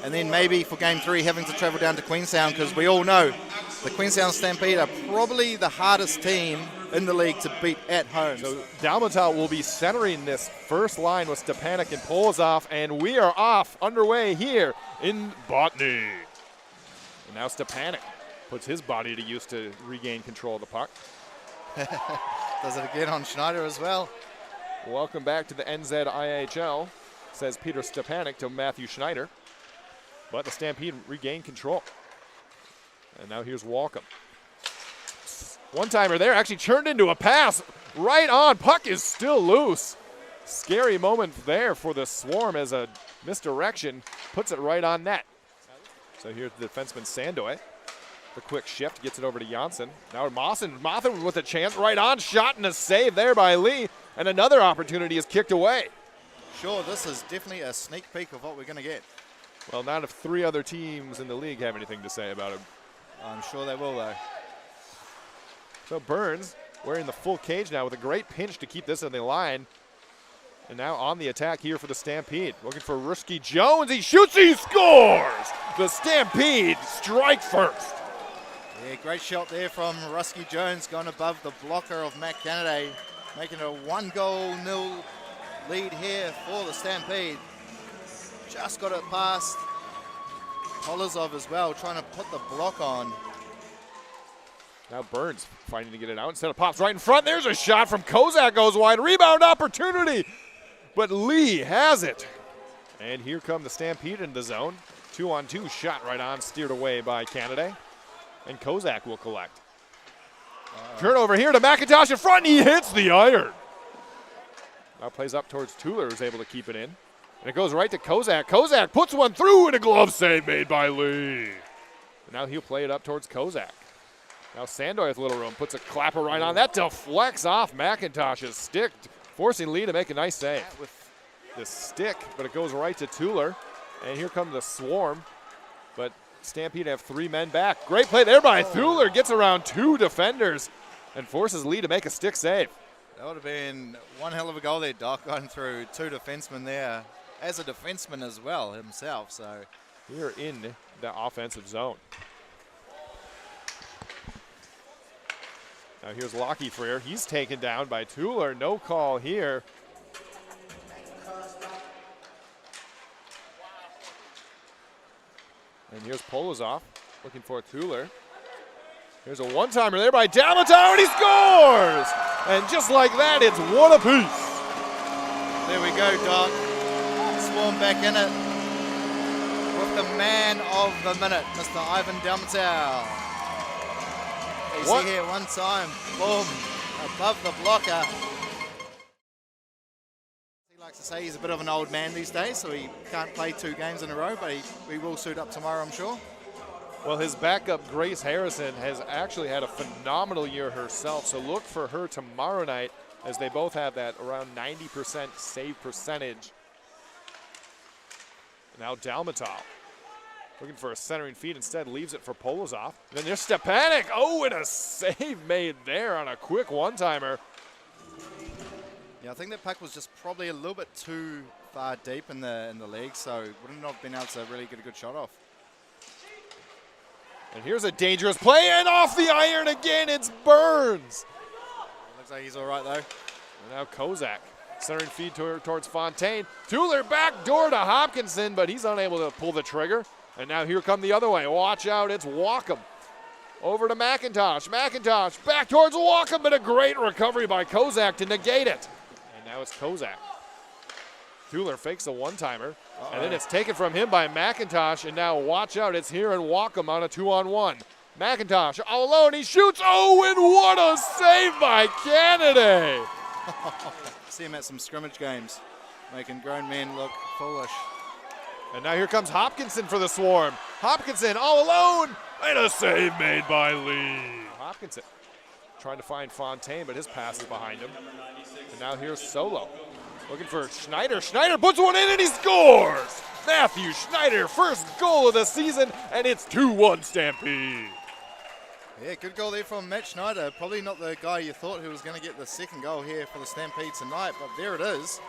And then maybe for game 3 having to travel down to Queenstown, because we all know the Queenstown Stampede are probably the hardest team in the league to beat at home. So Dalmatal will be centering this first line with Stepanek and Polozov, and we are off underway here in Botany. And now Stepanek puts his body to use to regain control of the puck. Does it again on Schneider as well. Welcome back to the NZIHL, says Peter Stepanek to Matthew Schneider. But the Stampede regained control. And now here's Walcom. One-timer there, actually turned into a pass right on. Puck is still loose. Scary moment there for the Swarm as a misdirection puts it right on net. So here's the defenseman Sandoy. The quick shift gets it over to Janssen. Now Mothen with a chance right on. Shot and a save there by Lee. And another opportunity is kicked away. Sure, this is definitely a sneak peek of what we're going to get. Well, not if 3 other teams in the league have anything to say about it. I'm sure they will, though. So Burns wearing the full cage now with a great pinch to keep this in the line. And now on the attack here for the Stampede. Looking for Rusky Jones. He shoots, he scores! The Stampede strike first. Yeah, great shot there from Rusky Jones, going above the blocker of Matt Kennedy, making a 1-0 lead here for the Stampede. Just got it past Polozov as well, trying to put the block on. Now Burns fighting to get it out. Instead of pops right in front. There's a shot from Kozak, goes wide. Rebound opportunity. But Lee has it. And here come the Stampede into the zone. 2-on-2 shot right on, steered away by Canada. And Kozak will collect. Turnover here to McIntosh in front, and he hits the iron. Now plays up towards Tuller, who's able to keep it in. And it goes right to Kozak. Kozak puts one through, and a glove save made by Lee. And now he'll play it up towards Kozak. Now Sandoy with little room, puts a clapper right on. That deflects off McIntosh's stick, forcing Lee to make a nice save. With the stick, but it goes right to Tuller. And here comes the Swarm. But Stampede have 3 men back. Great play there by Tuller. Gets around 2 defenders and forces Lee to make a stick save. That would have been one hell of a goal there, Doc, going through 2 defensemen there. As a defenseman as well himself, so. Here in the offensive zone. Now here's Lockie Freer. He's taken down by Tuller. No call here. And here's Polozov looking for Tuller. Here's a one-timer there by Dalmatal, and he scores! And just like that, it's 1 apiece. There we go, Doc. Swarm back in it with the man of the minute, Mr. Ivan Dalmatal. You see here one time, boom, above the blocker. He likes to say he's a bit of an old man these days, so he can't play 2 games in a row, but he will suit up tomorrow, I'm sure. Well, his backup, Grace Harrison, has actually had a phenomenal year herself, so look for her tomorrow night as they both have that around 90% save percentage. Now Dalmatal looking for a centering feed, instead leaves it for Polozov. Then there's Stepanek. Oh, and a save made there on a quick one-timer. Yeah, I think that puck was just probably a little bit too far deep in the league, so wouldn't have been able to really get a good shot off. And here's a dangerous play, and off the iron again, it's Burns. Looks like he's all right, though. And now Kozak, centering feed towards Fontaine. Tuller back door to Hopkinson, but he's unable to pull the trigger. And now here come the other way. Watch out, it's Walcom. Over to McIntosh. McIntosh back towards Walcom, but a great recovery by Kozak to negate it. And now it's Kozak. Tuller fakes a one-timer, and then it's taken from him by McIntosh, and now watch out, it's here in Walcom on a 2-on-1. McIntosh all alone, he shoots, oh, and what a save by Kennedy! See him at some scrimmage games, making grown men look foolish. And now here comes Hopkinson for the Swarm. Hopkinson all alone, and a save made by Lee. Hopkinson trying to find Fontaine, but his pass is behind him. And now here's Solo. Looking for Schneider. Schneider puts one in and he scores! Matthew Schneider, first goal of the season, and it's 2-1 Stampede. Yeah, good goal there from Matt Schneider. Probably not the guy you thought who was going to get the second goal here for the Stampede tonight, but there it is.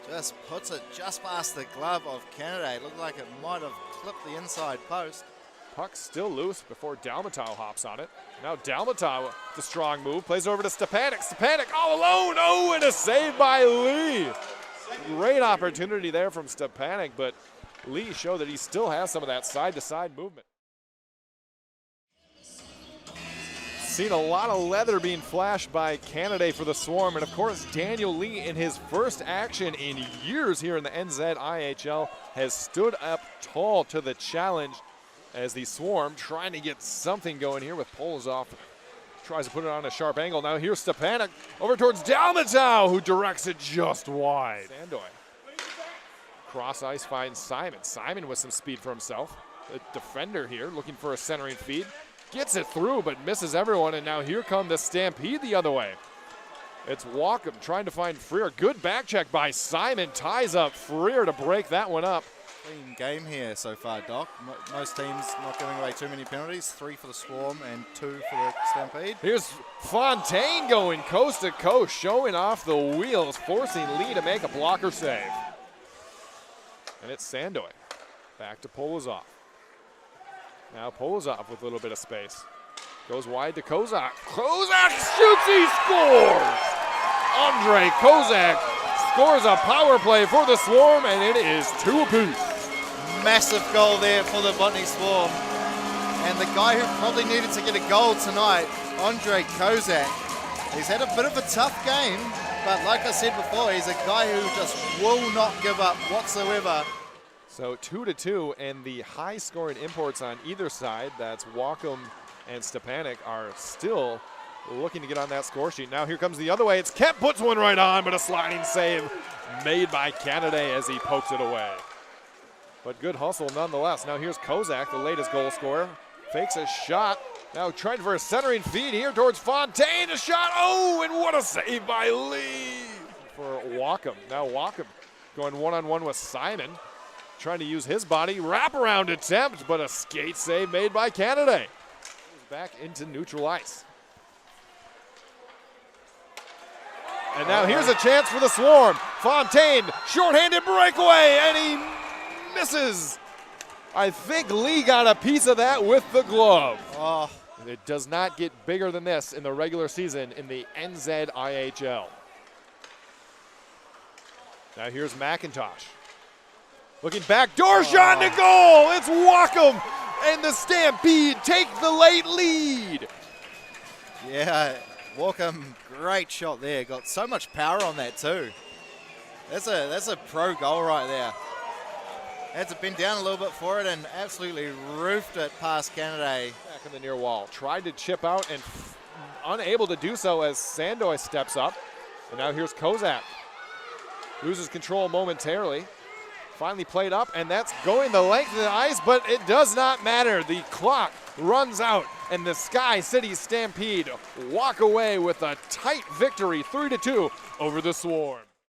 Just puts it just past the glove of Canada. It looked like it might have clipped the inside post. Puck still loose before Dalmatau hops on it. Now Dalmatau, the strong move, plays over to Stepanek. Stepanek all alone. Oh, and a save by Lee. Great opportunity there from Stepanek, but Lee showed that he still has some of that side-to-side movement. Seen a lot of leather being flashed by Canada for the Swarm, and of course Daniel Lee in his first action in years here in the NZIHL has stood up tall to the challenge as the Swarm trying to get something going here with Polozov. Tries to put it on a sharp angle. Now here's Stepanek over towards Dalmatau, who directs it just wide. Sandoy. Cross ice finds Simon. Simon with some speed for himself. The defender here looking for a centering feed. Gets it through, but misses everyone, and now here come the Stampede the other way. It's Walkham trying to find Freer. Good back check by Simon. Ties up Freer to break that one up. Clean game here so far, Doc. Most teams not giving away too many penalties. 3 for the Swarm and 2 for the Stampede. Here's Fontaine going coast to coast, showing off the wheels, forcing Lee to make a blocker save. And it's Sandoy. Back to Polozov. Now Polozov with a little bit of space. Goes wide to Kozak. Kozak shoots, he scores! Andre Kozak scores a power play for the Swarm, and it is 2 apiece. Massive goal there for the Botany Swarm. And the guy who probably needed to get a goal tonight, Andre Kozak. He's had a bit of a tough game, but like I said before, he's a guy who just will not give up whatsoever. So 2-2, and the high-scoring imports on either side, that's Walkham and Stepanek, are still looking to get on that score sheet. Now here comes the other way. It's Kemp, puts one right on, but a sliding save made by Canada as he pokes it away. But good hustle nonetheless. Now here's Kozak, the latest goal scorer. Fakes a shot. Now trying for a centering feed here towards Fontaine. A shot. Oh, and what a save by Lee for Walkham. Now Walkham going one-on-one with Simon. Trying to use his body. Wraparound attempt, but a skate save made by Canada. Back into neutral ice. And now here's a chance for the Swarm. Fontaine, shorthanded breakaway, and he misses. I think Lee got a piece of that with the glove. Oh. It does not get bigger than this in the regular season in the NZIHL. Now here's McIntosh. Looking back, door shot to goal. It's Walkham, and the Stampede take the late lead. Yeah, Walkham, great shot there. Got so much power on that too. That's a pro goal right there. Had to bend down a little bit for it and absolutely roofed it past Canada. Back in the near wall. Tried to chip out and unable to do so as Sandoy steps up. And now here's Kozak. Loses control momentarily. Finally played up, and that's going the length of the ice, but it does not matter. The clock runs out, and the SkyCity Stampede walk away with a tight victory, 3-2 over the Swarm.